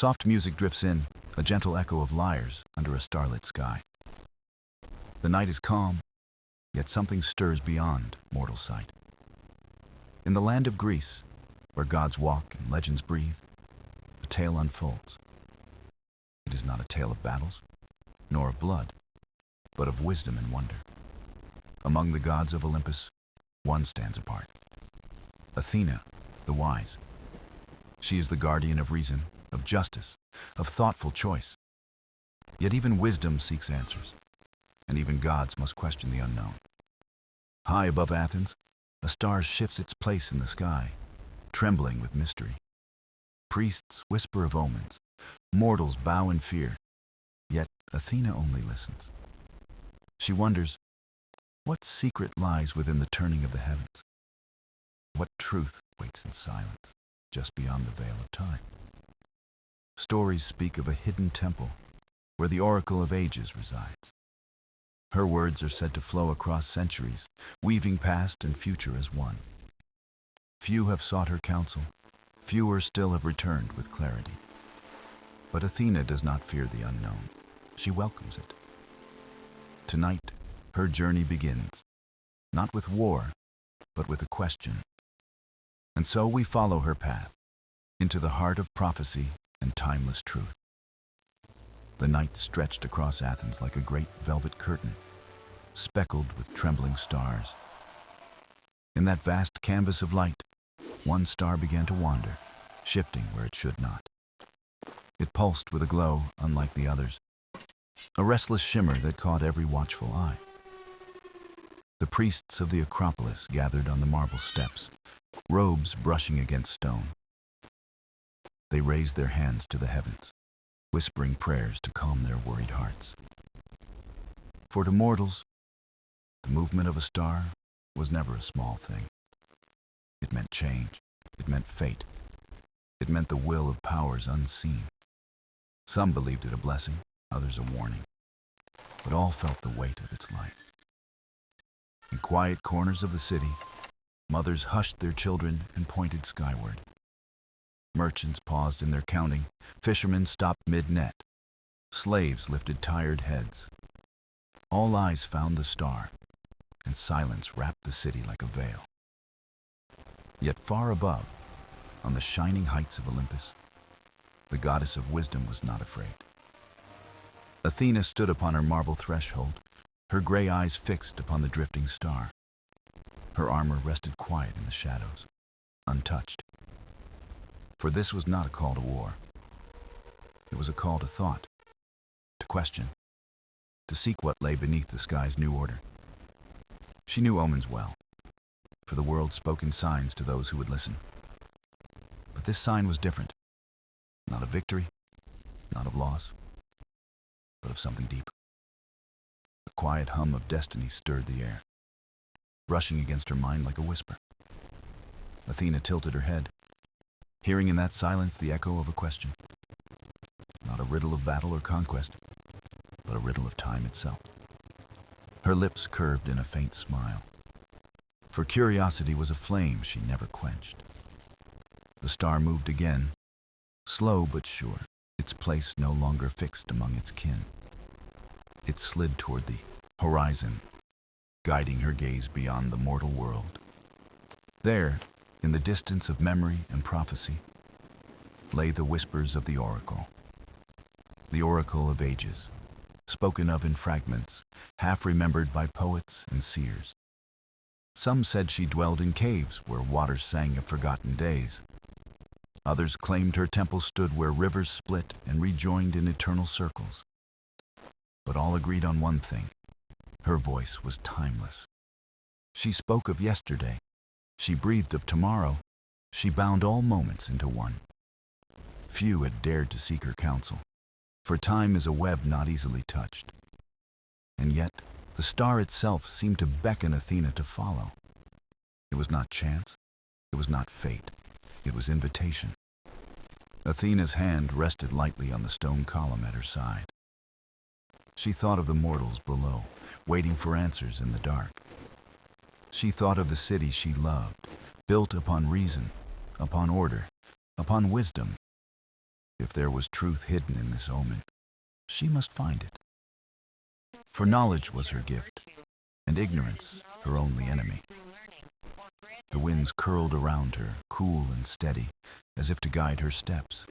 Soft music drifts in, a gentle echo of lyres under a starlit sky. The night is calm, yet something stirs beyond mortal sight. In the land of Greece, where gods walk and legends breathe, a tale unfolds. It is not a tale of battles, nor of blood, but of wisdom and wonder. Among the gods of Olympus, one stands apart. Athena, the wise. She is the guardian of reason, of justice, of thoughtful choice. Yet even wisdom seeks answers, and even gods must question the unknown. High above Athens, a star shifts its place in the sky, trembling with mystery. Priests whisper of omens, mortals bow in fear, yet Athena only listens. She wonders, what secret lies within the turning of the heavens? What truth waits in silence, just beyond the veil of time? Stories speak of a hidden temple where the oracle of ages resides. Her words are said to flow across centuries, weaving past and future as one. Few have sought her counsel, fewer still have returned with clarity. But Athena does not fear the unknown. She welcomes it. Tonight, her journey begins, not with war, but with a question. And so we follow her path, into the heart of prophecy and timeless truth. The night stretched across Athens like a great velvet curtain, speckled with trembling stars. In that vast canvas of light, one star began to wander, shifting where it should not. It pulsed with a glow unlike the others, a restless shimmer that caught every watchful eye. The priests of the Acropolis gathered on the marble steps, robes brushing against stone. They raised their hands to the heavens, whispering prayers to calm their worried hearts. For to mortals, the movement of a star was never a small thing. It meant change. It meant fate. It meant the will of powers unseen. Some believed it a blessing, others a warning, but all felt the weight of its light. In quiet corners of the city, mothers hushed their children and pointed skyward. Merchants paused in their counting, fishermen stopped mid-net. Slaves lifted tired heads. All eyes found the star, and silence wrapped the city like a veil. Yet far above, on the shining heights of Olympus, the goddess of wisdom was not afraid. Athena stood upon her marble threshold, her gray eyes fixed upon the drifting star. Her armor rested quiet in the shadows, untouched. For this was not a call to war. It was a call to thought, to question, to seek what lay beneath the sky's new order. She knew omens well, for the world spoke in signs to those who would listen. But this sign was different, not of victory, not of loss, but of something deeper. The quiet hum of destiny stirred the air, brushing against her mind like a whisper. Athena tilted her head, hearing in that silence the echo of a question. Not a riddle of battle or conquest, but a riddle of time itself. Her lips curved in a faint smile, for curiosity was a flame she never quenched. The star moved again, slow but sure, its place no longer fixed among its kin. It slid toward the horizon, guiding her gaze beyond the mortal world. There, in the distance of memory and prophecy, lay the whispers of the oracle of ages, spoken of in fragments, half remembered by poets and seers. Some said she dwelled in caves where waters sang of forgotten days. Others claimed her temple stood where rivers split and rejoined in eternal circles. But all agreed on one thing: her voice was timeless. She spoke of yesterday. She breathed of tomorrow. She bound all moments into one. Few had dared to seek her counsel, for time is a web not easily touched. And yet, the star itself seemed to beckon Athena to follow. It was not chance. It was not fate. It was invitation. Athena's hand rested lightly on the stone column at her side. She thought of the mortals below, waiting for answers in the dark. She thought of the city she loved, built upon reason, upon order, upon wisdom. If there was truth hidden in this omen, she must find it. For knowledge was her gift, and ignorance her only enemy. The winds curled around her, cool and steady, as if to guide her steps.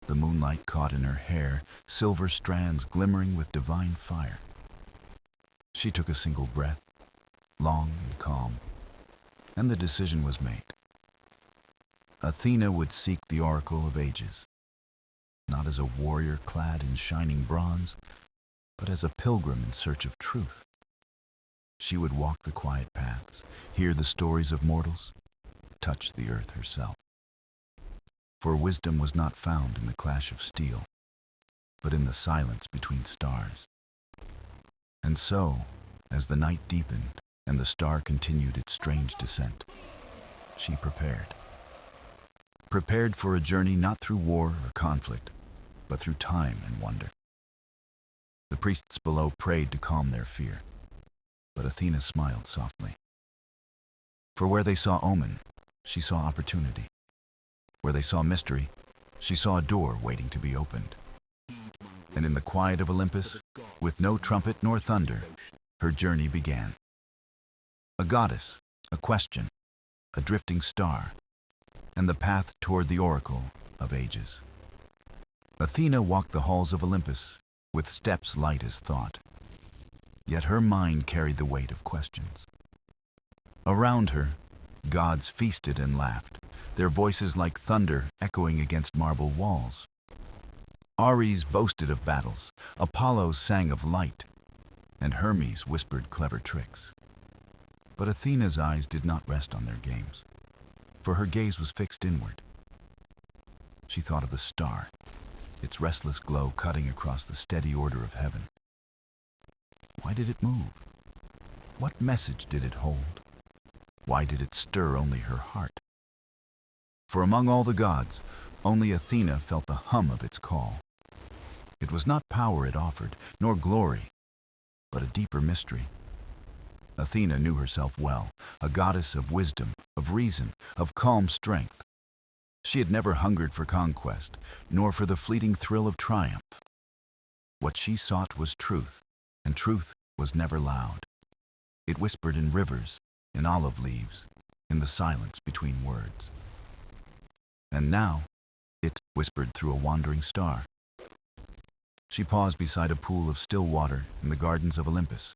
The moonlight caught in her hair, silver strands glimmering with divine fire. She took a single breath, long and calm, and the decision was made. Athena would seek the Oracle of Ages, not as a warrior clad in shining bronze, but as a pilgrim in search of truth. She would walk the quiet paths, hear the stories of mortals, touch the earth herself. For wisdom was not found in the clash of steel, but in the silence between stars. And so, as the night deepened and the star continued its strange descent, she prepared. Prepared for a journey not through war or conflict, but through time and wonder. The priests below prayed to calm their fear, but Athena smiled softly. For where they saw omen, she saw opportunity. Where they saw mystery, she saw a door waiting to be opened. And in the quiet of Olympus, with no trumpet nor thunder, her journey began. A goddess, a question, a drifting star, and the path toward the Oracle of Ages. Athena walked the halls of Olympus with steps light as thought, yet her mind carried the weight of questions. Around her, gods feasted and laughed, their voices like thunder echoing against marble walls. Ares boasted of battles, Apollo sang of light, and Hermes whispered clever tricks. But Athena's eyes did not rest on their games, for her gaze was fixed inward. She thought of the star, its restless glow cutting across the steady order of heaven. Why did it move? What message did it hold? Why did it stir only her heart? For among all the gods, only Athena felt the hum of its call. It was not power it offered, nor glory, but a deeper mystery. Athena knew herself well, a goddess of wisdom, of reason, of calm strength. She had never hungered for conquest, nor for the fleeting thrill of triumph. What she sought was truth, and truth was never loud. It whispered in rivers, in olive leaves, in the silence between words. And now, it whispered through a wandering star. She paused beside a pool of still water in the gardens of Olympus.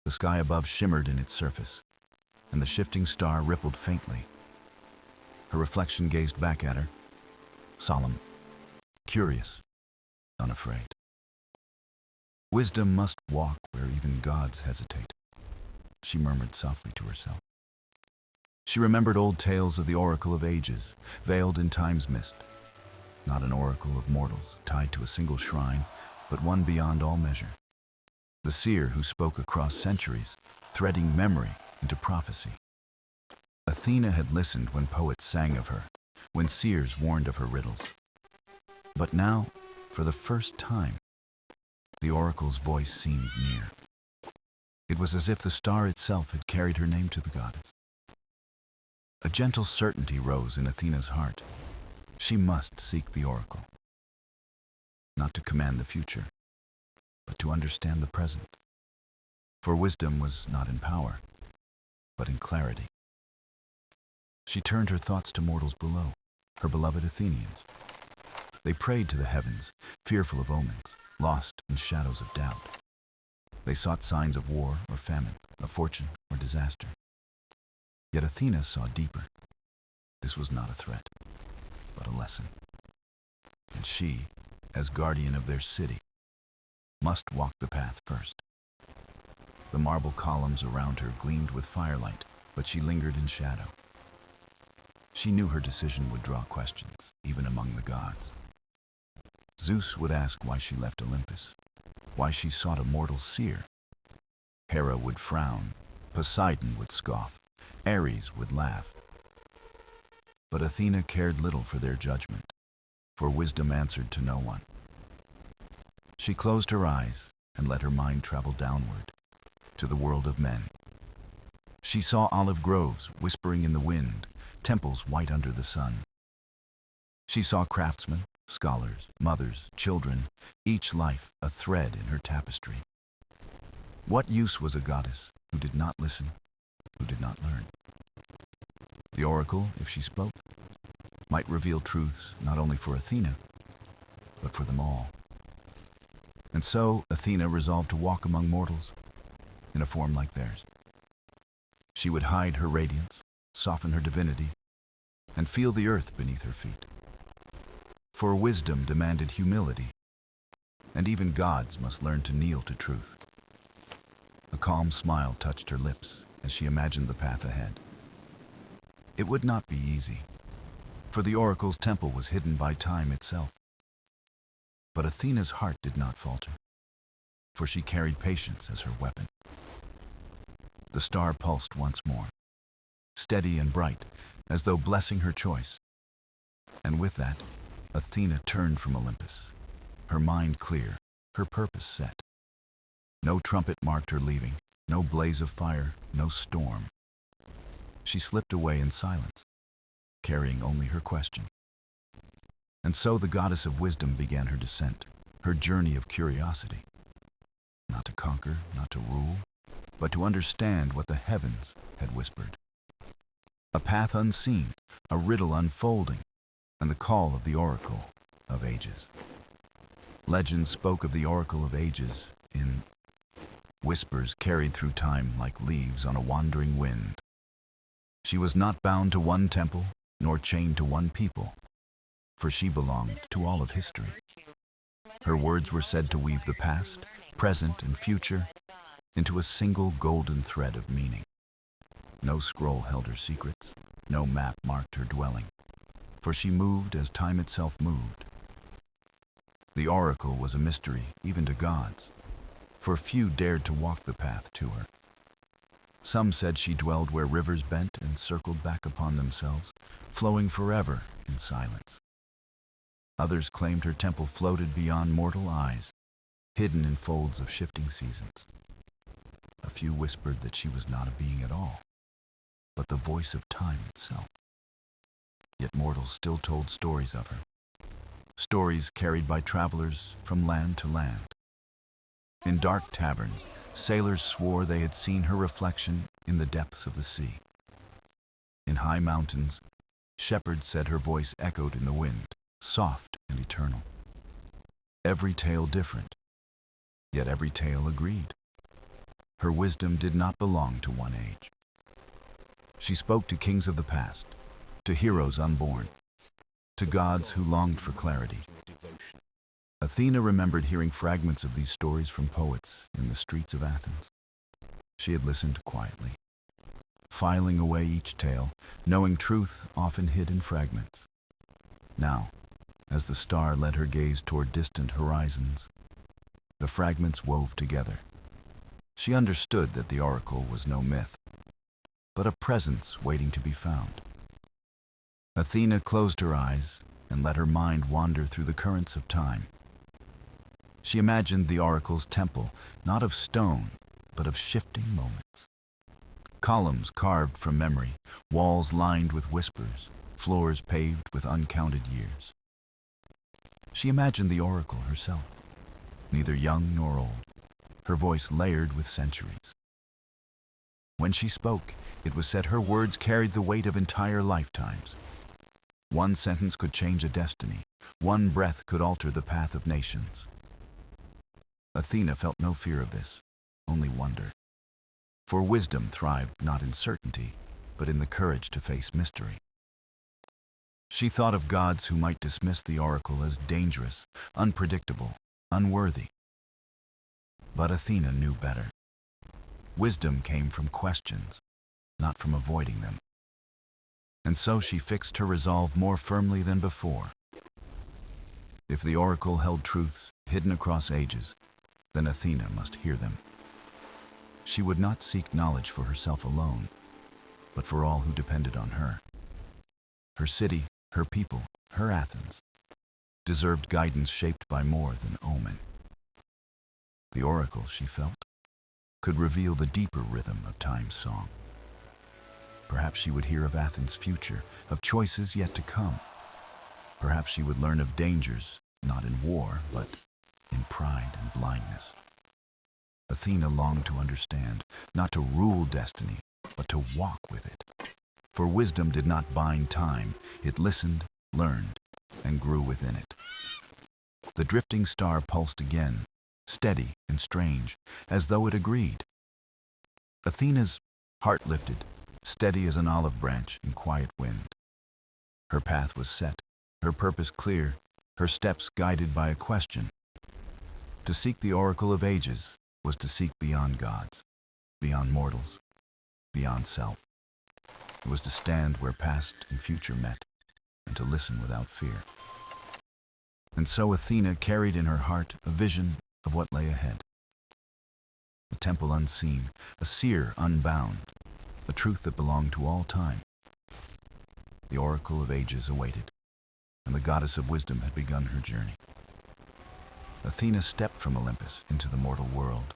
The sky above shimmered in its surface, and the shifting star rippled faintly. Her reflection gazed back at her, solemn, curious, unafraid. Wisdom must walk where even gods hesitate, she murmured softly to herself. She remembered old tales of the Oracle of Ages, veiled in time's mist. Not an oracle of mortals, tied to a single shrine, but one beyond all measure. The seer who spoke across centuries, threading memory into prophecy. Athena had listened when poets sang of her, when seers warned of her riddles. But now, for the first time, the oracle's voice seemed near. It was as if the star itself had carried her name to the goddess. A gentle certainty rose in Athena's heart. She must seek the oracle. Not to command the future, but to understand the present. For wisdom was not in power, but in clarity. She turned her thoughts to mortals below, her beloved Athenians. They prayed to the heavens, fearful of omens, lost in shadows of doubt. They sought signs of war or famine, of fortune or disaster. Yet Athena saw deeper. This was not a threat, but a lesson. And she, as guardian of their city, must walk the path first. The marble columns around her gleamed with firelight, but she lingered in shadow. She knew her decision would draw questions, even among the gods. Zeus would ask why she left Olympus, why she sought a mortal seer. Hera would frown, Poseidon would scoff, Ares would laugh. But Athena cared little for their judgment, for wisdom answered to no one. She closed her eyes and let her mind travel downward, to the world of men. She saw olive groves whispering in the wind, temples white under the sun. She saw craftsmen, scholars, mothers, children, each life a thread in her tapestry. What use was a goddess who did not listen, who did not learn? The oracle, if she spoke, might reveal truths not only for Athena, but for them all. And so Athena resolved to walk among mortals in a form like theirs. She would hide her radiance, soften her divinity, and feel the earth beneath her feet. For wisdom demanded humility, and even gods must learn to kneel to truth. A calm smile touched her lips as she imagined the path ahead. It would not be easy, for the oracle's temple was hidden by time itself. But Athena's heart did not falter, for she carried patience as her weapon. The star pulsed once more, steady and bright, as though blessing her choice. And with that, Athena turned from Olympus, her mind clear, her purpose set. No trumpet marked her leaving, no blaze of fire, no storm. She slipped away in silence, carrying only her question. And so the goddess of wisdom began her descent, her journey of curiosity. Not to conquer, not to rule, but to understand what the heavens had whispered. A path unseen, a riddle unfolding, and the call of the oracle of ages. Legends spoke of the oracle of ages in whispers carried through time like leaves on a wandering wind. She was not bound to one temple, nor chained to one people, for she belonged to all of history. Her words were said to weave the past, present, and future into a single golden thread of meaning. No scroll held her secrets, no map marked her dwelling, for she moved as time itself moved. The oracle was a mystery even to gods, for few dared to walk the path to her. Some said she dwelled where rivers bent and circled back upon themselves, flowing forever in silence. Others claimed her temple floated beyond mortal eyes, hidden in folds of shifting seasons. A few whispered that she was not a being at all, but the voice of time itself. Yet mortals still told stories of her, stories carried by travelers from land to land. In dark taverns, sailors swore they had seen her reflection in the depths of the sea. In high mountains, shepherds said her voice echoed in the wind, soft and eternal. Every tale different, yet every tale agreed. Her wisdom did not belong to one age. She spoke to kings of the past, to heroes unborn, to gods who longed for clarity. Athena remembered hearing fragments of these stories from poets in the streets of Athens. She had listened quietly, filing away each tale, knowing truth often hid in fragments. Now, as the star led her gaze toward distant horizons, the fragments wove together. She understood that the oracle was no myth, but a presence waiting to be found. Athena closed her eyes and let her mind wander through the currents of time. She imagined the oracle's temple, not of stone, but of shifting moments. Columns carved from memory, walls lined with whispers, floors paved with uncounted years. She imagined the oracle herself, neither young nor old, her voice layered with centuries. When she spoke, it was said her words carried the weight of entire lifetimes. One sentence could change a destiny. One breath could alter the path of nations. Athena felt no fear of this, only wonder. For wisdom thrived not in certainty, but in the courage to face mystery. She thought of gods who might dismiss the oracle as dangerous, unpredictable, unworthy. But Athena knew better. Wisdom came from questions, not from avoiding them. And so she fixed her resolve more firmly than before. If the oracle held truths hidden across ages, then Athena must hear them. She would not seek knowledge for herself alone, but for all who depended on her. Her city, her people, her Athens, deserved guidance shaped by more than omen. The oracle, she felt, could reveal the deeper rhythm of time's song. Perhaps she would hear of Athens' future, of choices yet to come. Perhaps she would learn of dangers, not in war, but in pride and blindness. Athena longed to understand, not to rule destiny, but to walk with it. For wisdom did not bind time, it listened, learned, and grew within it. The drifting star pulsed again, steady and strange, as though it agreed. Athena's heart lifted, steady as an olive branch in quiet wind. Her path was set, her purpose clear, her steps guided by a question. To seek the oracle of ages was to seek beyond gods, beyond mortals, beyond self. It was to stand where past and future met, and to listen without fear. And so Athena carried in her heart a vision of what lay ahead. A temple unseen, a seer unbound, a truth that belonged to all time. The oracle of ages awaited, and the goddess of wisdom had begun her journey. Athena stepped from Olympus into the mortal world,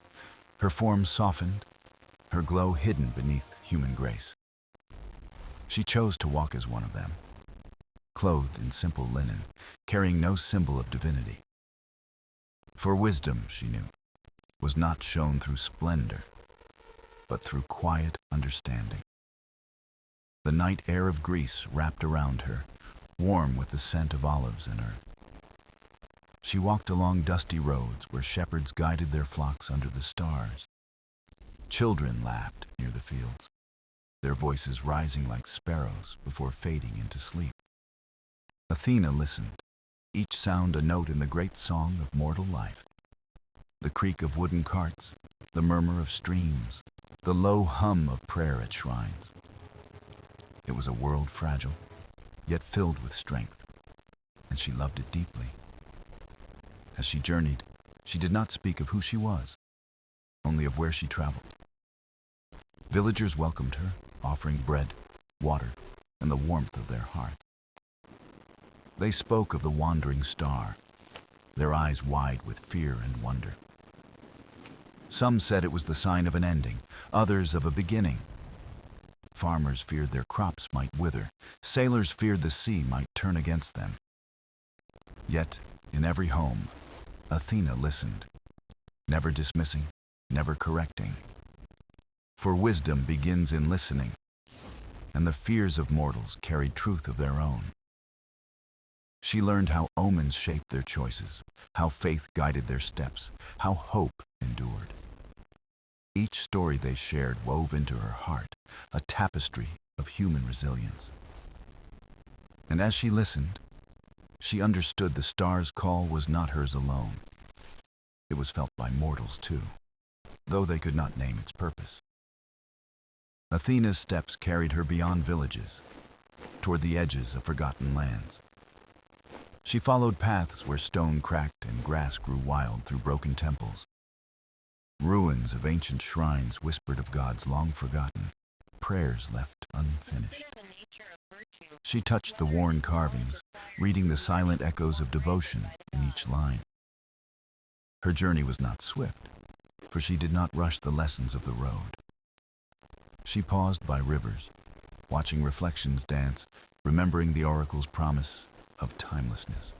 her form softened, her glow hidden beneath human grace. She chose to walk as one of them, clothed in simple linen, carrying no symbol of divinity. For wisdom, she knew, was not shown through splendor, but through quiet understanding. The night air of Greece wrapped around her, warm with the scent of olives and earth. She walked along dusty roads where shepherds guided their flocks under the stars. Children laughed near the fields, their voices rising like sparrows before fading into sleep. Athena listened, each sound a note in the great song of mortal life. The creak of wooden carts, the murmur of streams, the low hum of prayer at shrines. It was a world fragile, yet filled with strength, and she loved it deeply. As she journeyed, she did not speak of who she was, only of where she traveled. Villagers welcomed her, offering bread, water, and the warmth of their hearth. They spoke of the wandering star, their eyes wide with fear and wonder. Some said it was the sign of an ending, others of a beginning. Farmers feared their crops might wither, sailors feared the sea might turn against them. Yet, in every home, Athena listened, never dismissing, never correcting. For wisdom begins in listening, and the fears of mortals carried truth of their own. She learned how omens shaped their choices, how faith guided their steps, how hope endured. Each story they shared wove into her heart a tapestry of human resilience. And as she listened, she understood the star's call was not hers alone. It was felt by mortals too, though they could not name its purpose. Athena's steps carried her beyond villages, toward the edges of forgotten lands. She followed paths where stone cracked and grass grew wild through broken temples. Ruins of ancient shrines whispered of gods long forgotten, prayers left unfinished. She touched the worn carvings, reading the silent echoes of devotion in each line. Her journey was not swift, for she did not rush the lessons of the road. She paused by rivers, watching reflections dance, remembering the oracle's promise of timelessness.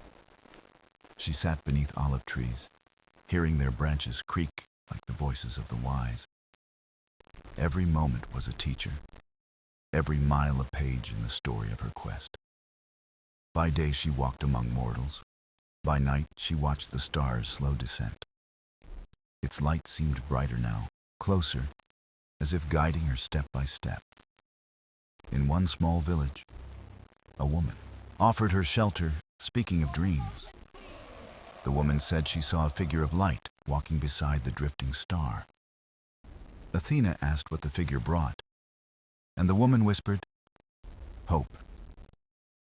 She sat beneath olive trees, hearing their branches creak like the voices of the wise. Every moment was a teacher, every mile a page in the story of her quest. By day she walked among mortals. By night she watched the stars' slow descent. Its light seemed brighter now, closer, as if guiding her step by step. In one small village, a woman offered her shelter, speaking of dreams. The woman said she saw a figure of light walking beside the drifting star. Athena asked what the figure brought, and the woman whispered, "Hope."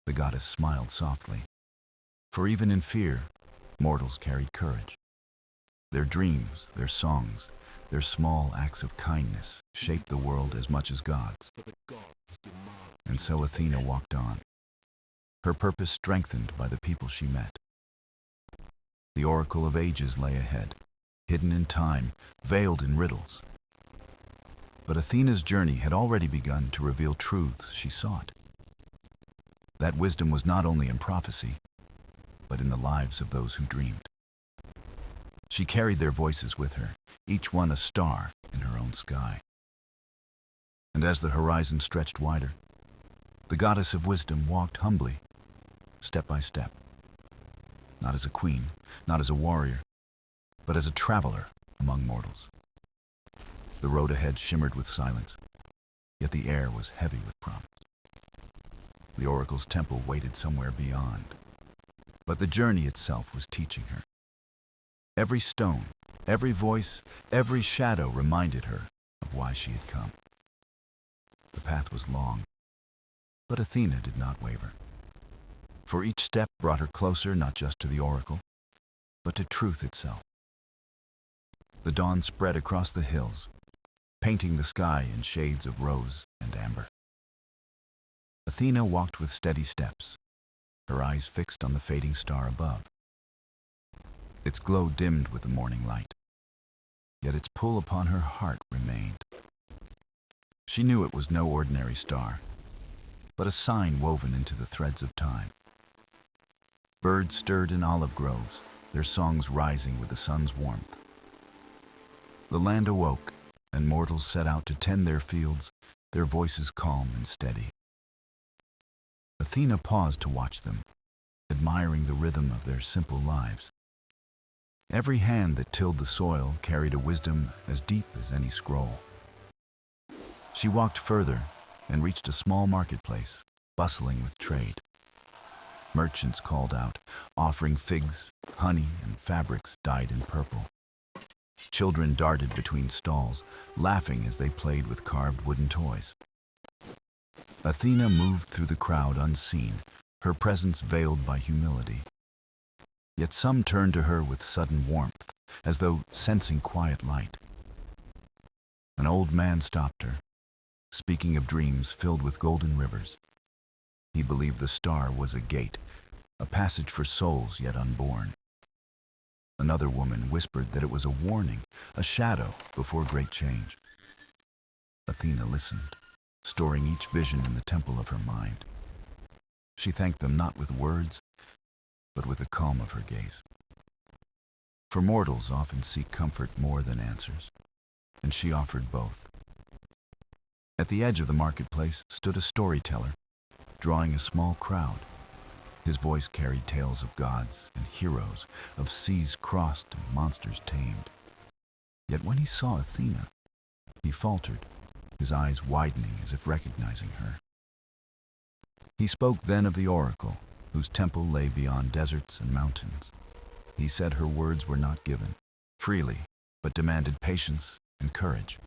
The goddess smiled softly, for even in fear, mortals carried courage. Their dreams, their songs, their small acts of kindness shaped the world as much as gods. And so Athena walked on, her purpose strengthened by the people she met. The oracle of ages lay ahead, hidden in time, veiled in riddles. But Athena's journey had already begun to reveal truths she sought. That wisdom was not only in prophecy, but in the lives of those who dreamed. She carried their voices with her, each one a star in her own sky. And as the horizon stretched wider, the goddess of wisdom walked humbly, step by step, not as a queen, not as a warrior, but as a traveler among mortals. The road ahead shimmered with silence, yet the air was heavy with promise. The oracle's temple waited somewhere beyond, but the journey itself was teaching her. Every stone, every voice, every shadow reminded her of why she had come. The path was long, but Athena did not waver. For each step brought her closer not just to the oracle, but to truth itself. The dawn spread across the hills, painting the sky in shades of rose and amber. Athena walked with steady steps, her eyes fixed on the fading star above. Its glow dimmed with the morning light, yet its pull upon her heart remained. She knew it was no ordinary star, but a sign woven into the threads of time. Birds stirred in olive groves, their songs rising with the sun's warmth. The land awoke, and mortals set out to tend their fields, their voices calm and steady. Athena paused to watch them, admiring the rhythm of their simple lives. Every hand that tilled the soil carried a wisdom as deep as any scroll. She walked further and reached a small marketplace, bustling with trade. Merchants called out, offering figs, honey, and fabrics dyed in purple. Children darted between stalls, laughing as they played with carved wooden toys. Athena moved through the crowd unseen, her presence veiled by humility. Yet some turned to her with sudden warmth, as though sensing quiet light. An old man stopped her, speaking of dreams filled with golden rivers. He believed the star was a gate, a passage for souls yet unborn. Another woman whispered that it was a warning, a shadow before great change. Athena listened, storing each vision in the temple of her mind. She thanked them not with words, but with the calm of her gaze. For mortals often seek comfort more than answers, and she offered both. At the edge of the marketplace stood a storyteller, drawing a small crowd. His voice carried tales of gods and heroes, of seas crossed and monsters tamed. Yet when he saw Athena, he faltered, his eyes widening as if recognizing her. He spoke then of the oracle, whose temple lay beyond deserts and mountains. He said her words were not given freely, but demanded patience and courage.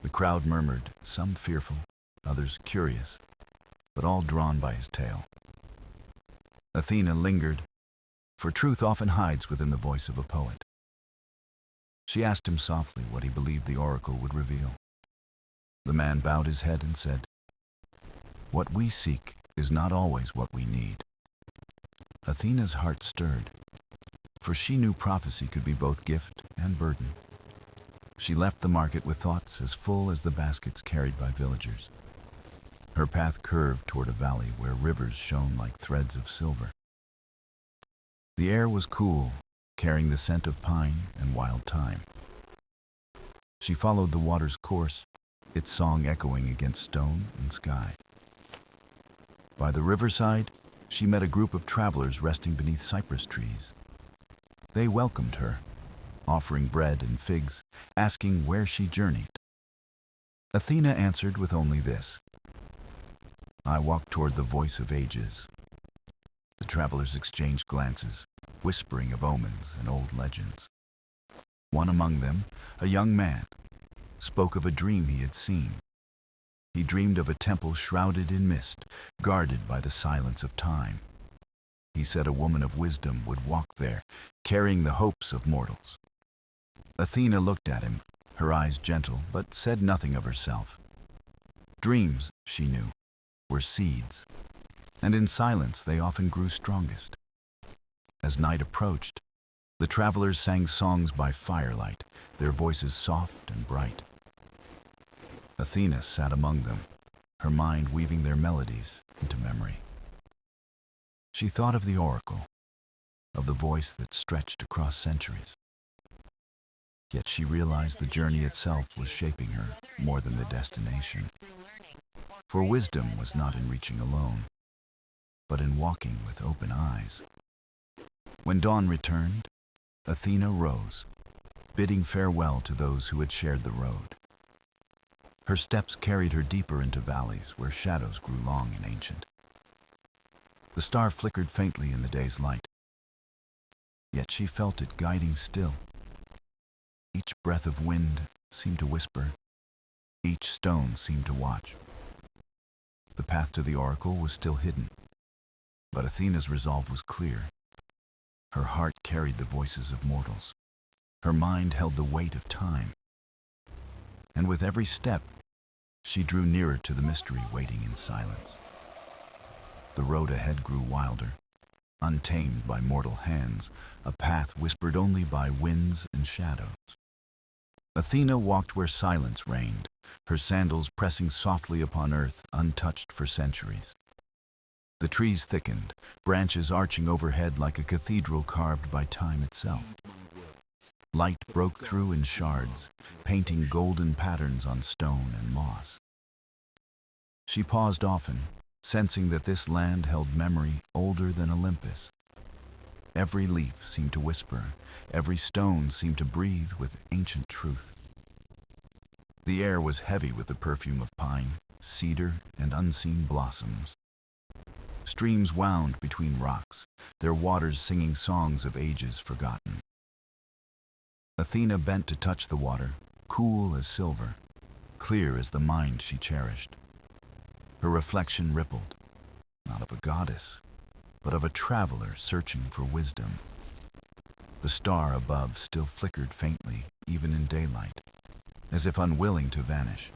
The crowd murmured, some fearful, others curious, but all drawn by his tale. Athena lingered, for truth often hides within the voice of a poet. She asked him softly what he believed the oracle would reveal. The man bowed his head and said, "What we seek is not always what we need." Athena's heart stirred, for she knew prophecy could be both gift and burden. She left the market with thoughts as full as the baskets carried by villagers. Her path curved toward a valley where rivers shone like threads of silver. The air was cool, carrying the scent of pine and wild thyme. She followed the water's course, its song echoing against stone and sky. By the riverside, she met a group of travelers resting beneath cypress trees. They welcomed her, offering bread and figs, asking where she journeyed. Athena answered with only this: "I walk toward the voice of ages." The travelers exchanged glances, whispering of omens and old legends. One among them, a young man, spoke of a dream he had seen. He dreamed of a temple shrouded in mist, guarded by the silence of time. He said a woman of wisdom would walk there, carrying the hopes of mortals. Athena looked at him, her eyes gentle, but said nothing of herself. Dreams, she knew, were seeds, and in silence they often grew strongest. As night approached, the travelers sang songs by firelight, their voices soft and bright. Athena sat among them, her mind weaving their melodies into memory. She thought of the oracle, of the voice that stretched across centuries. Yet she realized the journey itself was shaping her more than the destination. For wisdom was not in reaching alone, but in walking with open eyes. When dawn returned, Athena rose, bidding farewell to those who had shared the road. Her steps carried her deeper into valleys where shadows grew long and ancient. The star flickered faintly in the day's light, yet she felt it guiding still. Each breath of wind seemed to whisper, each stone seemed to watch. The path to the oracle was still hidden, but Athena's resolve was clear. Her heart carried the voices of mortals. Her mind held the weight of time. And with every step, she drew nearer to the mystery waiting in silence. The road ahead grew wilder, untamed by mortal hands, a path whispered only by winds and shadows. Athena walked where silence reigned, her sandals pressing softly upon earth untouched for centuries. The trees thickened, branches arching overhead like a cathedral carved by time itself. Light broke through in shards, painting golden patterns on stone and moss. She paused often, sensing that this land held memory older than Olympus. Every leaf seemed to whisper, every stone seemed to breathe with ancient truth. The air was heavy with the perfume of pine, cedar, and unseen blossoms. Streams wound between rocks, their waters singing songs of ages forgotten. Athena bent to touch the water, cool as silver, clear as the mind she cherished. Her reflection rippled, not of a goddess, but of a traveler searching for wisdom. The star above still flickered faintly, even in daylight, as if unwilling to vanish.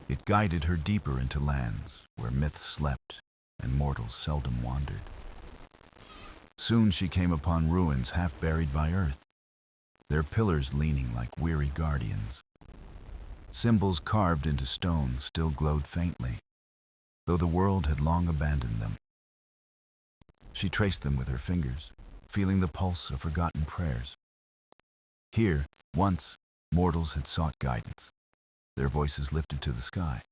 It guided her deeper into lands where myths slept and mortals seldom wandered. Soon she came upon ruins half buried by earth, their pillars leaning like weary guardians. Symbols carved into stone still glowed faintly, though the world had long abandoned them. She traced them with her fingers, feeling the pulse of forgotten prayers. Here, once, mortals had sought guidance, their voices lifted to the sky.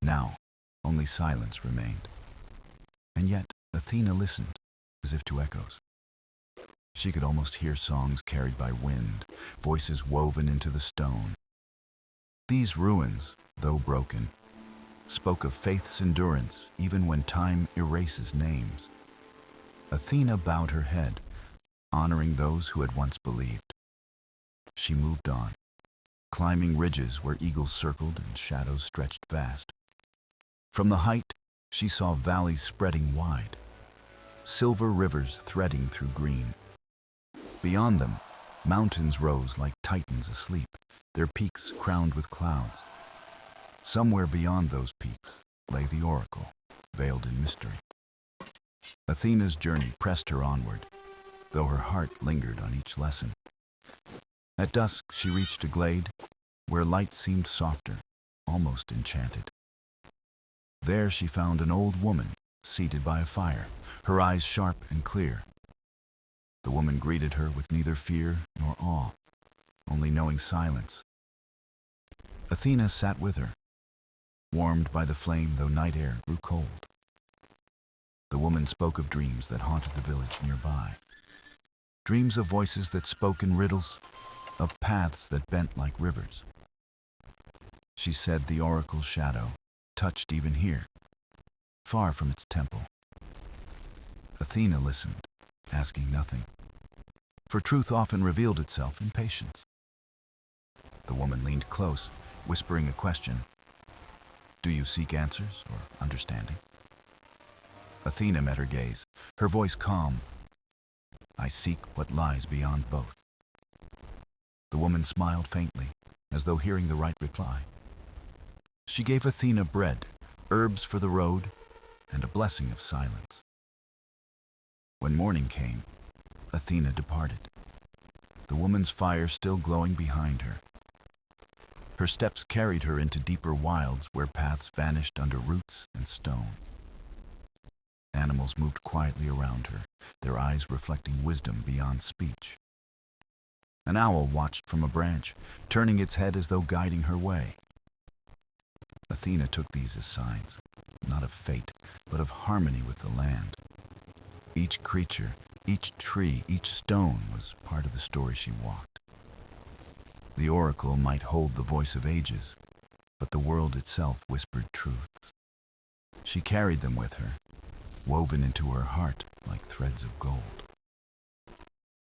Now, only silence remained. And yet, Athena listened, as if to echoes. She could almost hear songs carried by wind, voices woven into the stone. These ruins, though broken, spoke of faith's endurance even when time erases names. Athena bowed her head, honoring those who had once believed. She moved on, climbing ridges where eagles circled and shadows stretched vast. From the height, she saw valleys spreading wide, silver rivers threading through green. Beyond them, mountains rose like titans asleep, their peaks crowned with clouds. Somewhere beyond those peaks lay the oracle, veiled in mystery. Athena's journey pressed her onward, though her heart lingered on each lesson. At dusk, she reached a glade where light seemed softer, almost enchanted. There she found an old woman seated by a fire, her eyes sharp and clear. The woman greeted her with neither fear nor awe, only knowing silence. Athena sat with her, warmed by the flame though night air grew cold. The woman spoke of dreams that haunted the village nearby. Dreams of voices that spoke in riddles, of paths that bent like rivers. She said the oracle's shadow touched even here, far from its temple. Athena listened, asking nothing, for truth often revealed itself in patience. The woman leaned close, whispering a question. Do you seek answers or understanding? Athena met her gaze, her voice calm. I seek what lies beyond both. The woman smiled faintly, as though hearing the right reply. She gave Athena bread, herbs for the road, and a blessing of silence. When morning came, Athena departed, the woman's fire still glowing behind her. Her steps carried her into deeper wilds where paths vanished under roots and stone. Animals moved quietly around her, their eyes reflecting wisdom beyond speech. An owl watched from a branch, turning its head as though guiding her way. Athena took these as signs, not of fate, but of harmony with the land. Each creature, each tree, each stone was part of the story she walked. The oracle might hold the voice of ages, but the world itself whispered truths. She carried them with her, woven into her heart like threads of gold.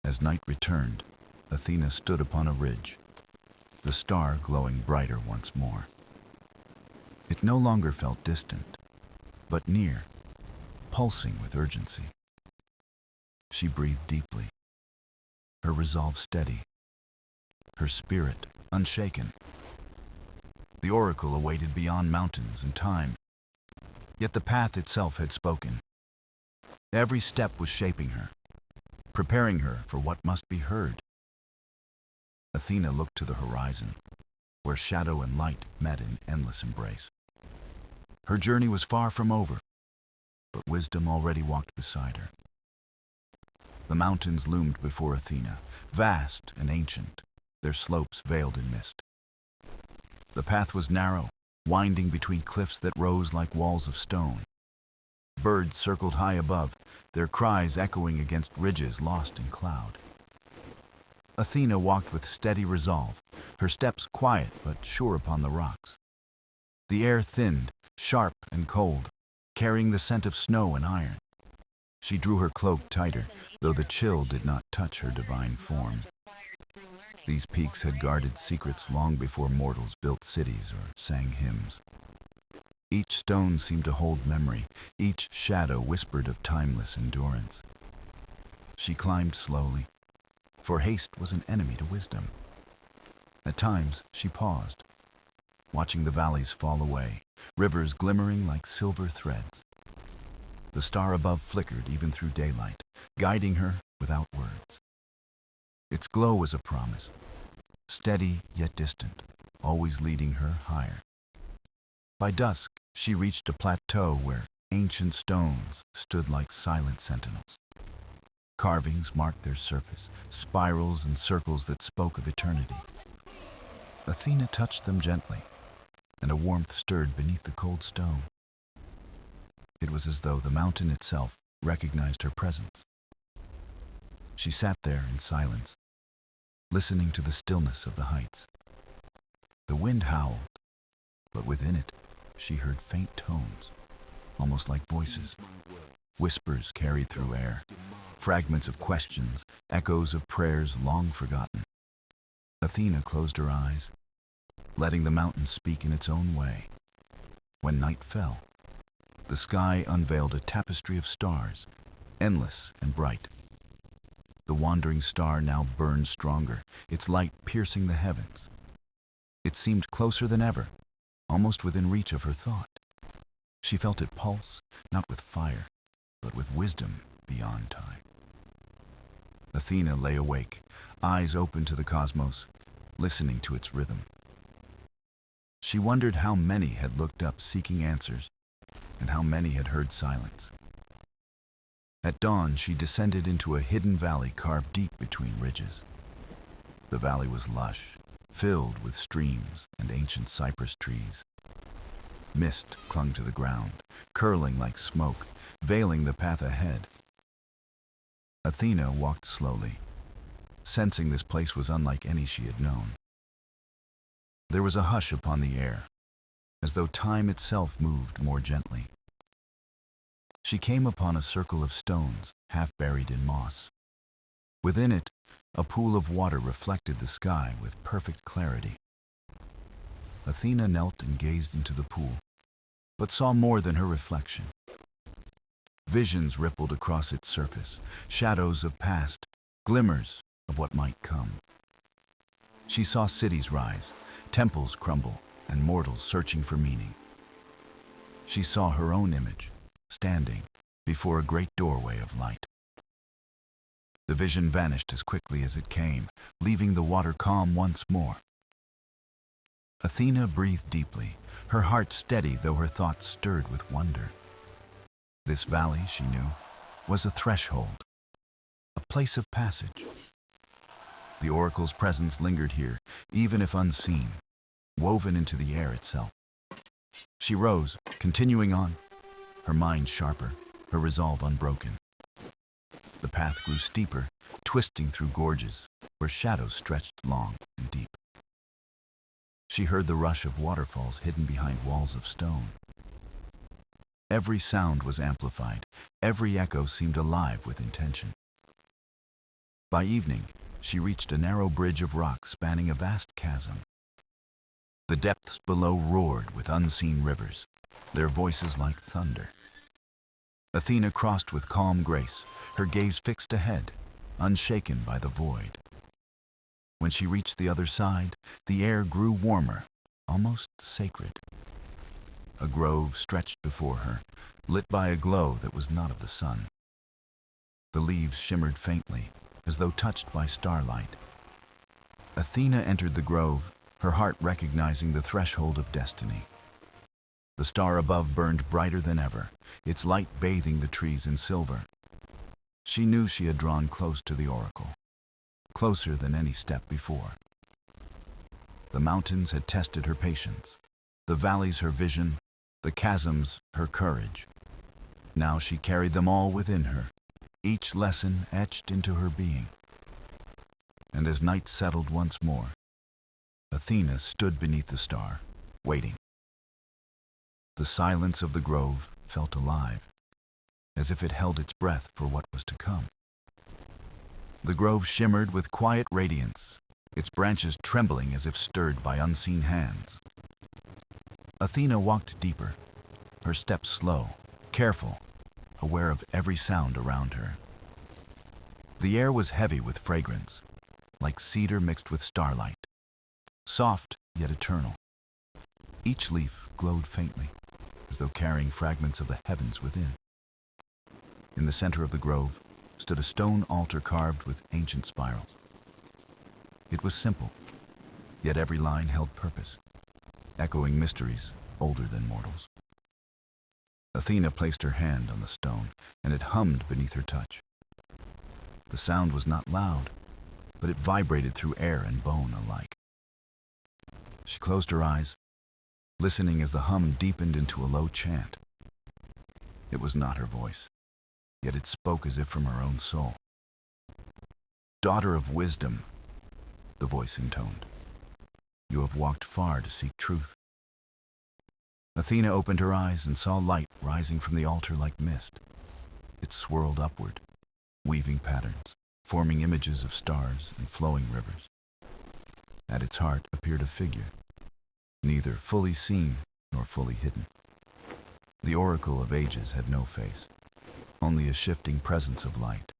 As night returned, Athena stood upon a ridge, the star glowing brighter once more. It no longer felt distant, but near, pulsing with urgency. She breathed deeply, her resolve steady, her spirit unshaken. The oracle awaited beyond mountains and time, yet the path itself had spoken. Every step was shaping her, preparing her for what must be heard. Athena looked to the horizon, where shadow and light met in endless embrace. Her journey was far from over, but wisdom already walked beside her. The mountains loomed before Athena, vast and ancient, their slopes veiled in mist. The path was narrow, winding between cliffs that rose like walls of stone. Birds circled high above, their cries echoing against ridges lost in cloud. Athena walked with steady resolve, her steps quiet but sure upon the rocks. The air thinned, sharp and cold, carrying the scent of snow and iron. She drew her cloak tighter, though the chill did not touch her divine form. These peaks had guarded secrets long before mortals built cities or sang hymns. Each stone seemed to hold memory, each shadow whispered of timeless endurance. She climbed slowly, for haste was an enemy to wisdom. At times, she paused, watching the valleys fall away, rivers glimmering like silver threads. The star above flickered even through daylight, guiding her without words. Its glow was a promise, steady yet distant, always leading her higher. By dusk, she reached a plateau where ancient stones stood like silent sentinels. Carvings marked their surface, spirals and circles that spoke of eternity. Athena touched them gently, and a warmth stirred beneath the cold stone. It was as though the mountain itself recognized her presence. She sat there in silence, listening to the stillness of the heights. The wind howled, but within it, she heard faint tones, almost like voices. Whispers carried through air, fragments of questions, echoes of prayers long forgotten. Athena closed her eyes, letting the mountain speak in its own way. When night fell, the sky unveiled a tapestry of stars, endless and bright. The wandering star now burned stronger, its light piercing the heavens. It seemed closer than ever, almost within reach of her thought. She felt it pulse, not with fire, but with wisdom beyond time. Athena lay awake, eyes open to the cosmos, listening to its rhythm. She wondered how many had looked up seeking answers, and how many had heard silence. At dawn, she descended into a hidden valley carved deep between ridges. The valley was lush, filled with streams and ancient cypress trees. Mist clung to the ground, curling like smoke, veiling the path ahead. Athena walked slowly, sensing this place was unlike any she had known. There was a hush upon the air, as though time itself moved more gently. She came upon a circle of stones, half buried in moss. Within it, a pool of water reflected the sky with perfect clarity. Athena knelt and gazed into the pool, but saw more than her reflection. Visions rippled across its surface, shadows of past, glimmers of what might come. She saw cities rise, temples crumble, and mortals searching for meaning. She saw her own image, standing before a great doorway of light. The vision vanished as quickly as it came, leaving the water calm once more. Athena breathed deeply, her heart steady though her thoughts stirred with wonder. This valley, she knew, was a threshold, a place of passage. The oracle's presence lingered here, even if unseen, woven into the air itself. She rose, continuing on, her mind sharper, her resolve unbroken. The path grew steeper, twisting through gorges where shadows stretched long and deep. She heard the rush of waterfalls hidden behind walls of stone. Every sound was amplified, every echo seemed alive with intention. By evening, she reached a narrow bridge of rock spanning a vast chasm. The depths below roared with unseen rivers, their voices like thunder. Athena crossed with calm grace, her gaze fixed ahead, unshaken by the void. When she reached the other side, the air grew warmer, almost sacred. A grove stretched before her, lit by a glow that was not of the sun. The leaves shimmered faintly, as though touched by starlight. Athena entered the grove, her heart recognizing the threshold of destiny. The star above burned brighter than ever, its light bathing the trees in silver. She knew she had drawn close to the oracle, closer than any step before. The mountains had tested her patience, the valleys her vision, the chasms her courage. Now she carried them all within her, each lesson etched into her being. And as night settled once more, Athena stood beneath the star, waiting. The silence of the grove felt alive, as if it held its breath for what was to come. The grove shimmered with quiet radiance, its branches trembling as if stirred by unseen hands. Athena walked deeper, her steps slow, careful, aware of every sound around her. The air was heavy with fragrance, like cedar mixed with starlight, soft yet eternal. Each leaf glowed faintly, as though carrying fragments of the heavens within. In the center of the grove stood a stone altar carved with ancient spirals. It was simple, yet every line held purpose, echoing mysteries older than mortals. Athena placed her hand on the stone, and it hummed beneath her touch. The sound was not loud, but it vibrated through air and bone alike. She closed her eyes, listening as the hum deepened into a low chant. It was not her voice, yet it spoke as if from her own soul. "Daughter of wisdom," the voice intoned, "you have walked far to seek truth." Athena opened her eyes and saw light rising from the altar like mist. It swirled upward, weaving patterns, forming images of stars and flowing rivers. At its heart appeared a figure, neither fully seen nor fully hidden. The oracle of ages had no face, only a shifting presence of light.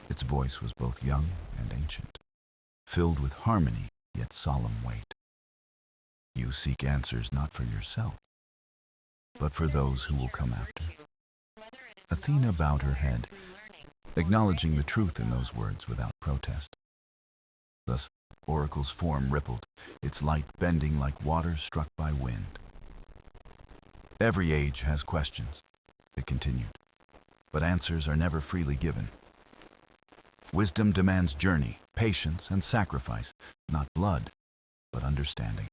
Its voice was both young and ancient, filled with harmony yet solemn weight. "You seek answers not for yourself, but for those who will come after." Athena bowed her head, acknowledging the truth in those words without protest. Thus, oracle's form rippled, its light bending like water struck by wind. "Every age has questions," it continued, "but answers are never freely given. Wisdom demands journey, patience, and sacrifice, not blood, but understanding."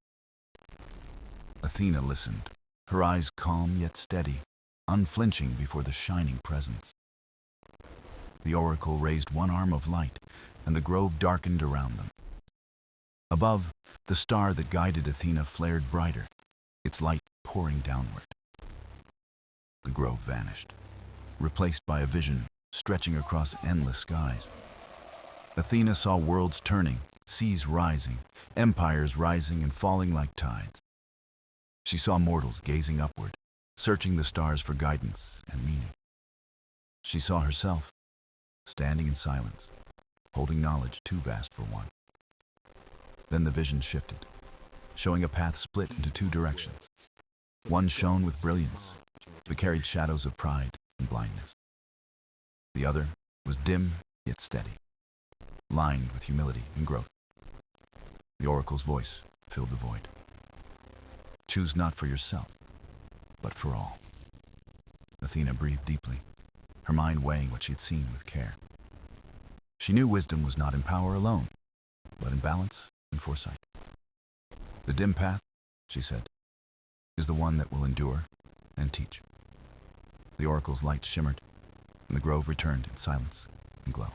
Athena listened, her eyes calm yet steady, unflinching before the shining presence. The oracle raised one arm of light, and the grove darkened around them. Above, the star that guided Athena flared brighter, its light pouring downward. The grove vanished, replaced by a vision stretching across endless skies. Athena saw worlds turning, seas rising, empires rising and falling like tides. She saw mortals gazing upward, searching the stars for guidance and meaning. She saw herself, standing in silence, holding knowledge too vast for one. Then the vision shifted, showing a path split into two directions. One shone with brilliance, but carried shadows of pride and blindness. The other was dim yet steady, lined with humility and growth. The oracle's voice filled the void. Choose not for yourself, but for all. Athena breathed deeply, her mind weighing what she had seen with care. She knew wisdom was not in power alone, but in balance and foresight. The dim path, she said, is the one that will endure and teach. The oracle's light shimmered, and the grove returned in silence and glow.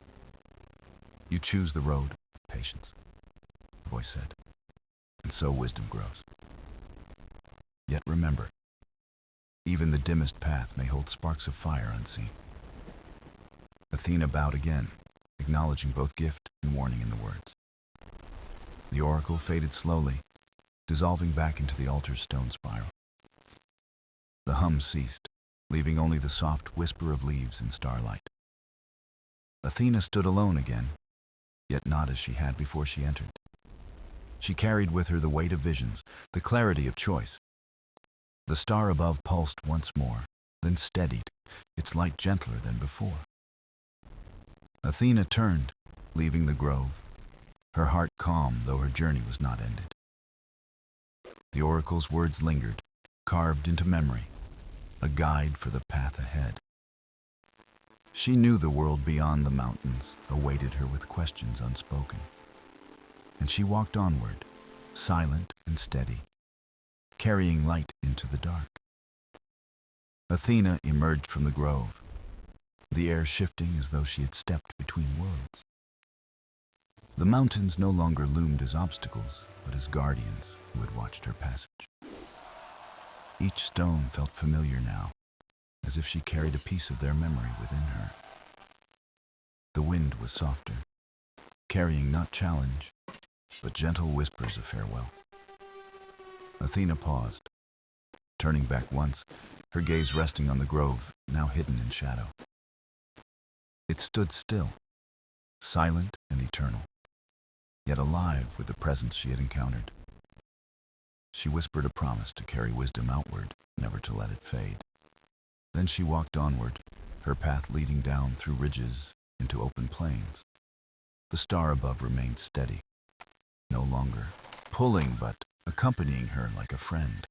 You choose the road of patience, the voice said, and so wisdom grows. Yet remember, even the dimmest path may hold sparks of fire unseen. Athena bowed again, acknowledging both gift and warning in the words. The oracle faded slowly, dissolving back into the altar's stone spiral. The hum ceased, leaving only the soft whisper of leaves in starlight. Athena stood alone again, yet not as she had before she entered. She carried with her the weight of visions, the clarity of choice. The star above pulsed once more, then steadied, its light gentler than before. Athena turned, leaving the grove, her heart calm though her journey was not ended. The oracle's words lingered, carved into memory, a guide for the path ahead. She knew the world beyond the mountains awaited her with questions unspoken. And she walked onward, silent and steady, carrying light into the dark. Athena emerged from the grove, the air shifting as though she had stepped between worlds. The mountains no longer loomed as obstacles, but as guardians who had watched her passage. Each stone felt familiar now, as if she carried a piece of their memory within her. The wind was softer, carrying not challenge, but gentle whispers of farewell. Athena paused, turning back once, her gaze resting on the grove, now hidden in shadow. It stood still, silent and eternal, yet alive with the presence she had encountered. She whispered a promise to carry wisdom outward, never to let it fade. Then she walked onward, her path leading down through ridges into open plains. The star above remained steady, no longer pulling but accompanying her like a friend.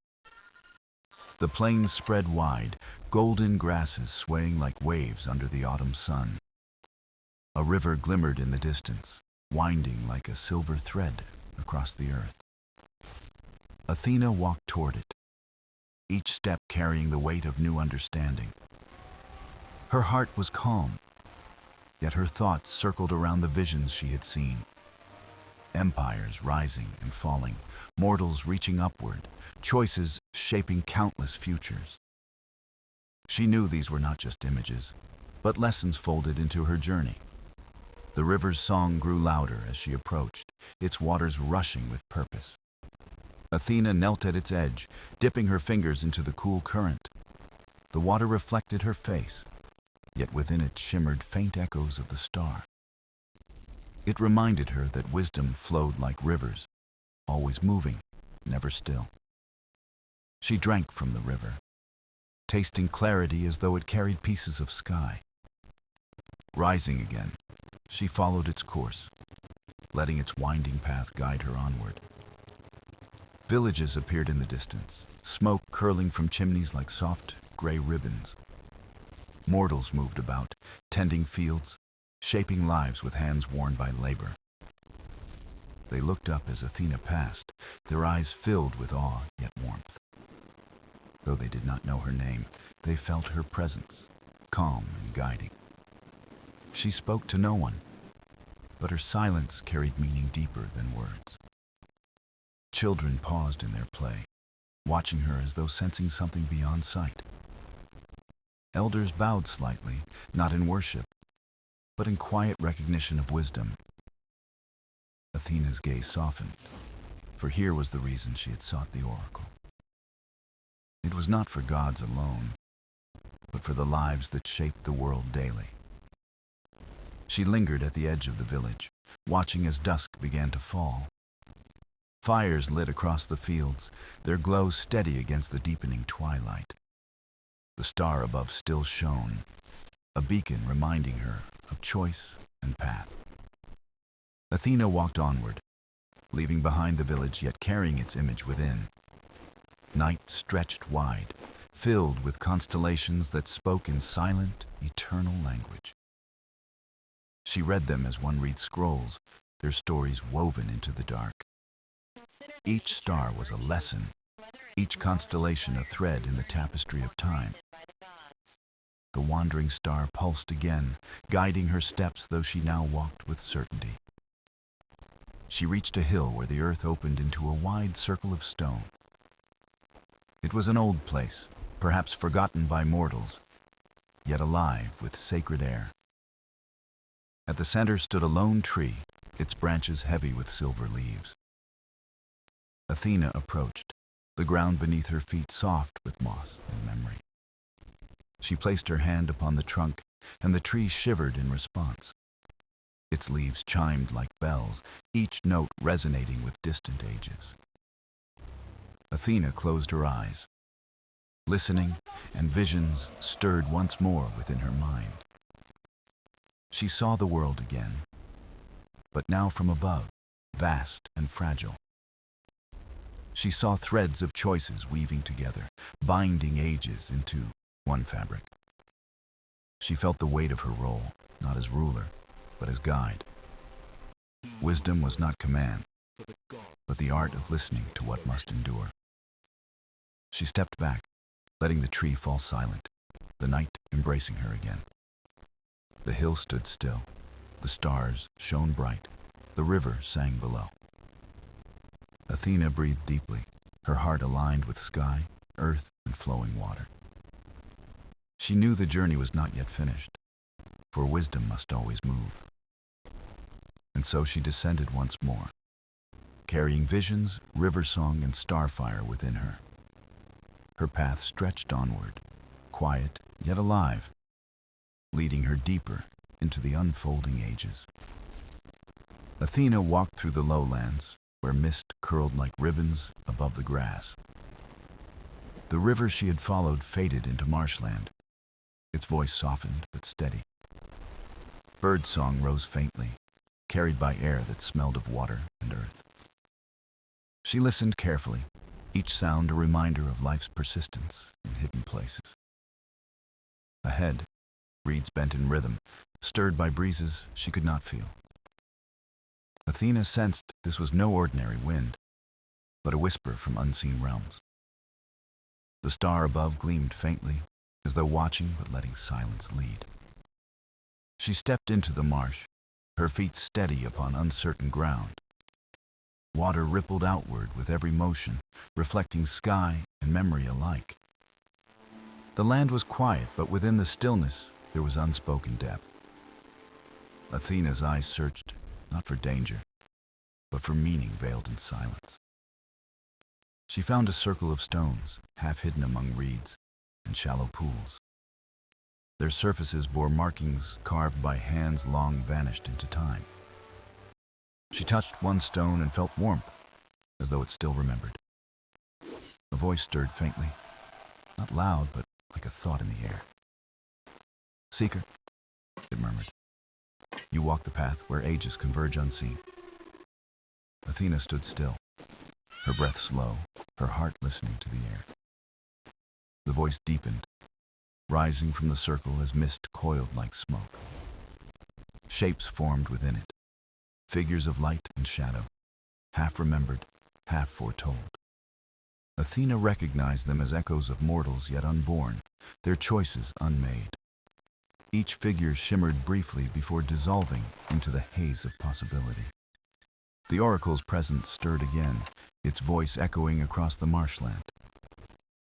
The plains spread wide, golden grasses swaying like waves under the autumn sun. A river glimmered in the distance, winding like a silver thread across the earth. Athena walked toward it, each step carrying the weight of new understanding. Her heart was calm, yet her thoughts circled around the visions she had seen. Empires rising and falling, mortals reaching upward, choices shaping countless futures. She knew these were not just images, but lessons folded into her journey. The river's song grew louder as she approached, its waters rushing with purpose. Athena knelt at its edge, dipping her fingers into the cool current. The water reflected her face, yet within it shimmered faint echoes of the star. It reminded her that wisdom flowed like rivers, always moving, never still. She drank from the river, tasting clarity as though it carried pieces of sky. Rising again, she followed its course, letting its winding path guide her onward. Villages appeared in the distance, smoke curling from chimneys like soft, gray ribbons. Mortals moved about, tending fields, shaping lives with hands worn by labor. They looked up as Athena passed, their eyes filled with awe yet warmth. Though they did not know her name, they felt her presence, calm and guiding. She spoke to no one, but her silence carried meaning deeper than words. Children paused in their play, watching her as though sensing something beyond sight. Elders bowed slightly, not in worship, but in quiet recognition of wisdom. Athena's gaze softened, for here was the reason she had sought the oracle. It was not for gods alone, but for the lives that shaped the world daily. She lingered at the edge of the village, watching as dusk began to fall. Fires lit across the fields, their glow steady against the deepening twilight. The star above still shone, a beacon reminding her of choice and path. Athena walked onward, leaving behind the village yet carrying its image within. Night stretched wide, filled with constellations that spoke in silent, eternal language. She read them as one reads scrolls, their stories woven into the dark. Each star was a lesson, each constellation a thread in the tapestry of time. The wandering star pulsed again, guiding her steps, though she now walked with certainty. She reached a hill where the earth opened into a wide circle of stone. It was an old place, perhaps forgotten by mortals, yet alive with sacred air. At the center stood a lone tree, its branches heavy with silver leaves. Athena approached, the ground beneath her feet soft with moss and memory. She placed her hand upon the trunk, and the tree shivered in response. Its leaves chimed like bells, each note resonating with distant ages. Athena closed her eyes, listening, and visions stirred once more within her mind. She saw the world again, but now from above, vast and fragile. She saw threads of choices weaving together, binding ages into one fabric. She felt the weight of her role, not as ruler, but as guide. Wisdom was not command, but the art of listening to what must endure. She stepped back, letting the tree fall silent, the night embracing her again. The hill stood still, the stars shone bright, the river sang below. Athena breathed deeply, her heart aligned with sky, earth, and flowing water. She knew the journey was not yet finished, for wisdom must always move. And so she descended once more, carrying visions, river song, and starfire within her. Her path stretched onward, quiet yet alive, leading her deeper into the unfolding ages. Athena walked through the lowlands, where mist curled like ribbons above the grass. The river she had followed faded into marshland, its voice softened but steady. Birdsong rose faintly, carried by air that smelled of water and earth. She listened carefully, each sound a reminder of life's persistence in hidden places. Ahead, reeds bent in rhythm, stirred by breezes she could not feel. Athena sensed this was no ordinary wind, but a whisper from unseen realms. The star above gleamed faintly, as though watching but letting silence lead. She stepped into the marsh, her feet steady upon uncertain ground. Water rippled outward with every motion, reflecting sky and memory alike. The land was quiet, but within the stillness there was unspoken depth. Athena's eyes searched, not for danger, but for meaning veiled in silence. She found a circle of stones, half hidden among reeds and shallow pools. Their surfaces bore markings carved by hands long vanished into time. She touched one stone and felt warmth, as though it still remembered. A voice stirred faintly, not loud, but like a thought in the air. "Seeker," it murmured, "you walk the path where ages converge unseen." Athena stood still, her breath slow, her heart listening to the air. The voice deepened, rising from the circle as mist coiled like smoke. Shapes formed within it, figures of light and shadow, half remembered, half foretold. Athena recognized them as echoes of mortals yet unborn, their choices unmade. Each figure shimmered briefly before dissolving into the haze of possibility. The oracle's presence stirred again, its voice echoing across the marshland.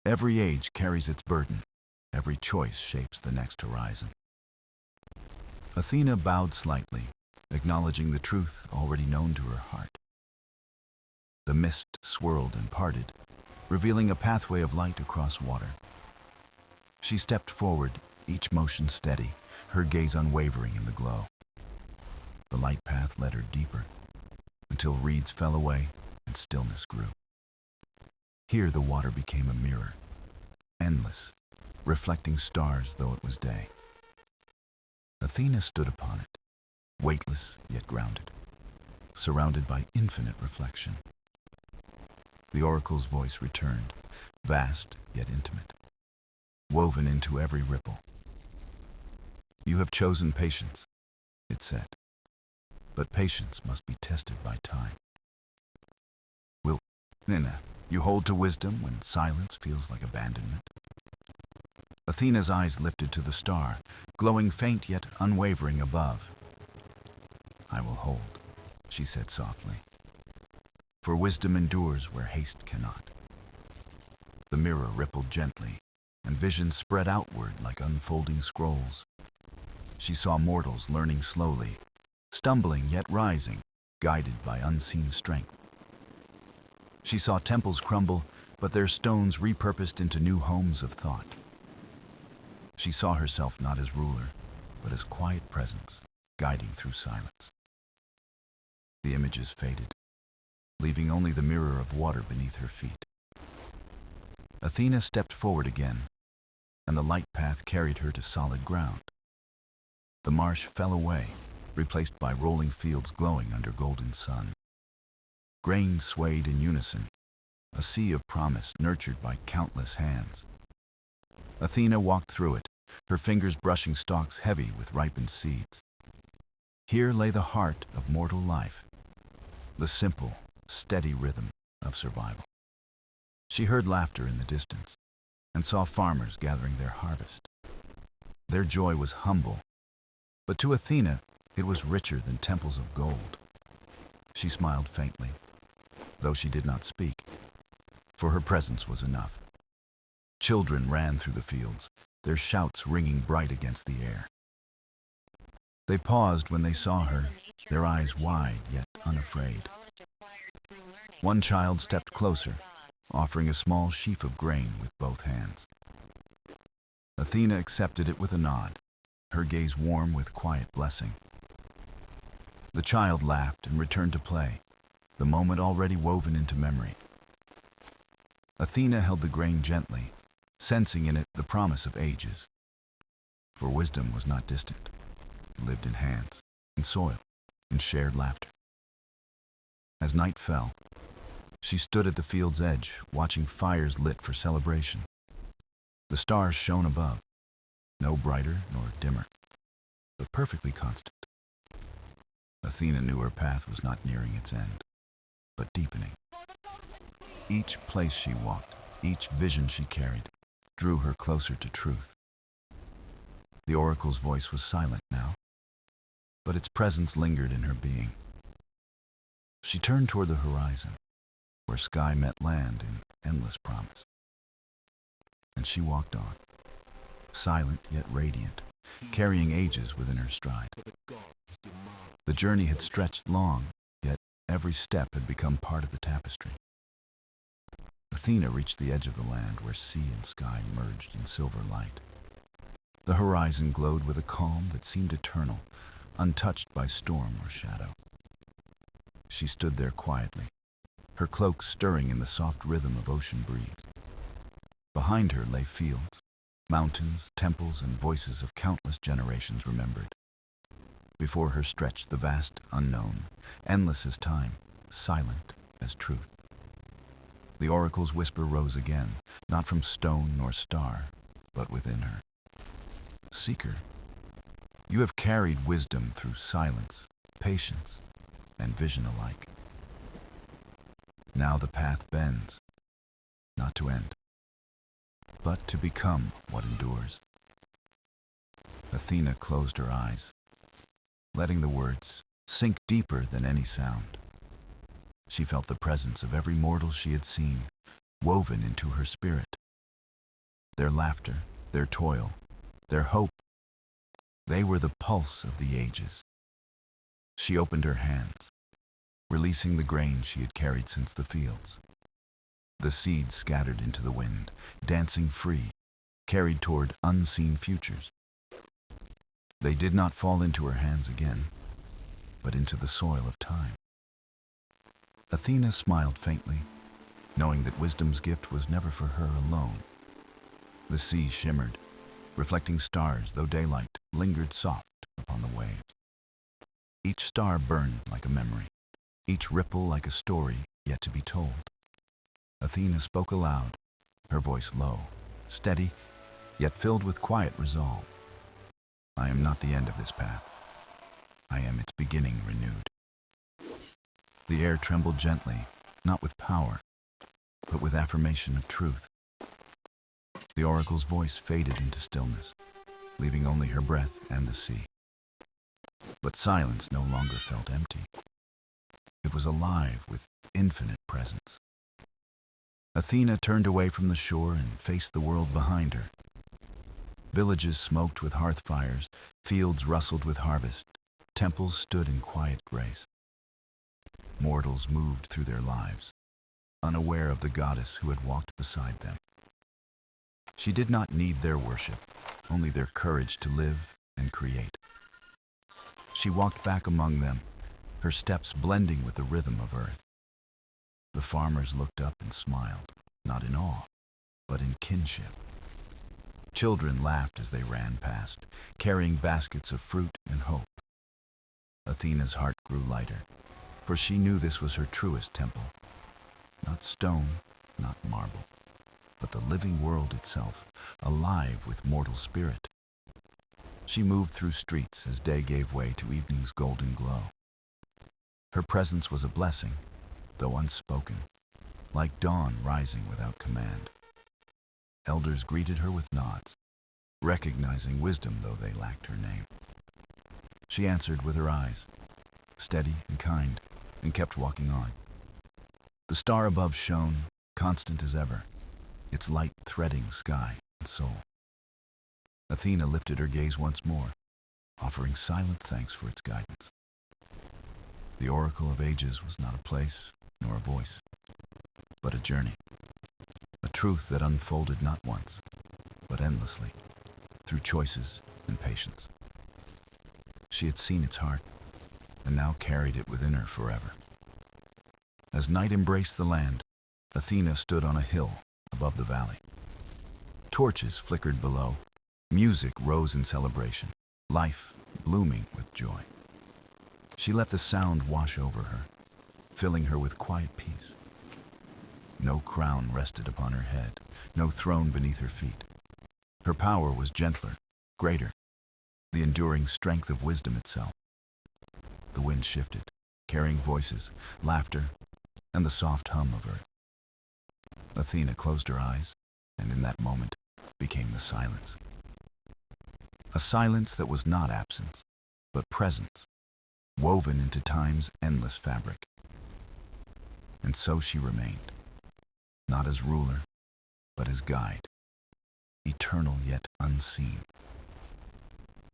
Every age carries its burden, every choice shapes the next horizon. Athena bowed slightly, acknowledging the truth already known to her heart. The mist swirled and parted, revealing a pathway of light across water. She stepped forward, each motion steady, her gaze unwavering in the glow. The light path led her deeper, until reeds fell away and stillness grew. Here the water became a mirror, endless, reflecting stars though it was day. Athena stood upon it, weightless yet grounded, surrounded by infinite reflection. The oracle's voice returned, vast yet intimate, woven into every ripple. "You have chosen patience," it said, "but patience must be tested by time. Will Nina, you hold to wisdom when silence feels like abandonment?" Athena's eyes lifted to the star, glowing faint yet unwavering above. "I will hold," she said softly, "for wisdom endures where haste cannot." The mirror rippled gently, and vision spread outward like unfolding scrolls. She saw mortals learning slowly, stumbling yet rising, guided by unseen strength. She saw temples crumble, but their stones repurposed into new homes of thought. She saw herself not as ruler, but as quiet presence, guiding through silence. The images faded, leaving only the mirror of water beneath her feet. Athena stepped forward again, and the light path carried her to solid ground. The marsh fell away, replaced by rolling fields glowing under golden sun. Grain swayed in unison, a sea of promise nurtured by countless hands. Athena walked through it, her fingers brushing stalks heavy with ripened seeds. Here lay the heart of mortal life, the simple, steady rhythm of survival. She heard laughter in the distance and saw farmers gathering their harvest. Their joy was humble, but to Athena it was richer than temples of gold. She smiled faintly, though she did not speak, for her presence was enough. Children ran through the fields, their shouts ringing bright against the air. They paused when they saw her, their eyes wide yet unafraid. One child stepped closer, offering a small sheaf of grain with both hands. Athena accepted it with a nod, her gaze warm with quiet blessing. The child laughed and returned to play, the moment already woven into memory. Athena held the grain gently, sensing in it the promise of ages. For wisdom was not distant. It lived in hands, in soil, in shared laughter. As night fell, she stood at the field's edge, watching fires lit for celebration. The stars shone above, no brighter nor dimmer, but perfectly constant. Athena knew her path was not nearing its end, but deepening. Each place she walked, each vision she carried, drew her closer to truth. The oracle's voice was silent now, but its presence lingered in her being. She turned toward the horizon, where sky met land in endless promise. And she walked on, silent yet radiant, carrying ages within her stride. The journey had stretched long, yet every step had become part of the tapestry. Athena reached the edge of the land where sea and sky merged in silver light. The horizon glowed with a calm that seemed eternal, untouched by storm or shadow. She stood there quietly, her cloak stirring in the soft rhythm of ocean breeze. Behind her lay fields, mountains, temples, and voices of countless generations remembered. Before her stretched the vast unknown, endless as time, silent as truth. The oracle's whisper rose again, not from stone nor star, but within her. "Seeker, you have carried wisdom through silence, patience, and vision alike. Now the path bends, not to end, but to become what endures." Athena closed her eyes, letting the words sink deeper than any sound. She felt the presence of every mortal she had seen, woven into her spirit. Their laughter, their toil, their hope, they were the pulse of the ages. She opened her hands, releasing the grain she had carried since the fields. The seeds scattered into the wind, dancing free, carried toward unseen futures. They did not fall into her hands again, but into the soil of time. Athena smiled faintly, knowing that wisdom's gift was never for her alone. The sea shimmered, reflecting stars, though daylight lingered soft upon the waves. Each star burned like a memory, each ripple like a story yet to be told. Athena spoke aloud, her voice low, steady, yet filled with quiet resolve. I am not the end of this path. I am its beginning renewed. The air trembled gently, not with power, but with affirmation of truth. The oracle's voice faded into stillness, leaving only her breath and the sea. But silence no longer felt empty. It was alive with infinite presence. Athena turned away from the shore and faced the world behind her. Villages smoked with hearth fires, fields rustled with harvest, temples stood in quiet grace. Mortals moved through their lives, unaware of the goddess who had walked beside them. She did not need their worship, only their courage to live and create. She walked back among them, her steps blending with the rhythm of earth. The farmers looked up and smiled, not in awe, but in kinship. Children laughed as they ran past, carrying baskets of fruit and hope. Athena's heart grew lighter, for she knew this was her truest temple. Not stone, not marble, but the living world itself, alive with mortal spirit. She moved through streets as day gave way to evening's golden glow. Her presence was a blessing, though unspoken, like dawn rising without command. Elders greeted her with nods, recognizing wisdom though they lacked her name. She answered with her eyes, steady and kind, and kept walking on. The star above shone, constant as ever, its light threading sky and soul. Athena lifted her gaze once more, offering silent thanks for its guidance. The Oracle of Ages was not a place nor a voice, but a journey, a truth that unfolded not once, but endlessly, through choices and patience. She had seen its heart, and now carried it within her forever. As night embraced the land, Athena stood on a hill above the valley. Torches flickered below, music rose in celebration, life blooming with joy. She let the sound wash over her, filling her with quiet peace. No crown rested upon her head, no throne beneath her feet. Her power was gentler, greater, the enduring strength of wisdom itself. The wind shifted, carrying voices, laughter, and the soft hum of earth. Athena closed her eyes, and in that moment became the silence. A silence that was not absence, but presence, woven into time's endless fabric. And so she remained, not as ruler, but as guide, eternal yet unseen.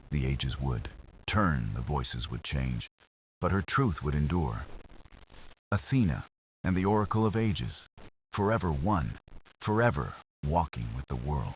The ages would turn, the voices would change, but her truth would endure. Athena and the Oracle of Ages, forever one, forever walking with the world.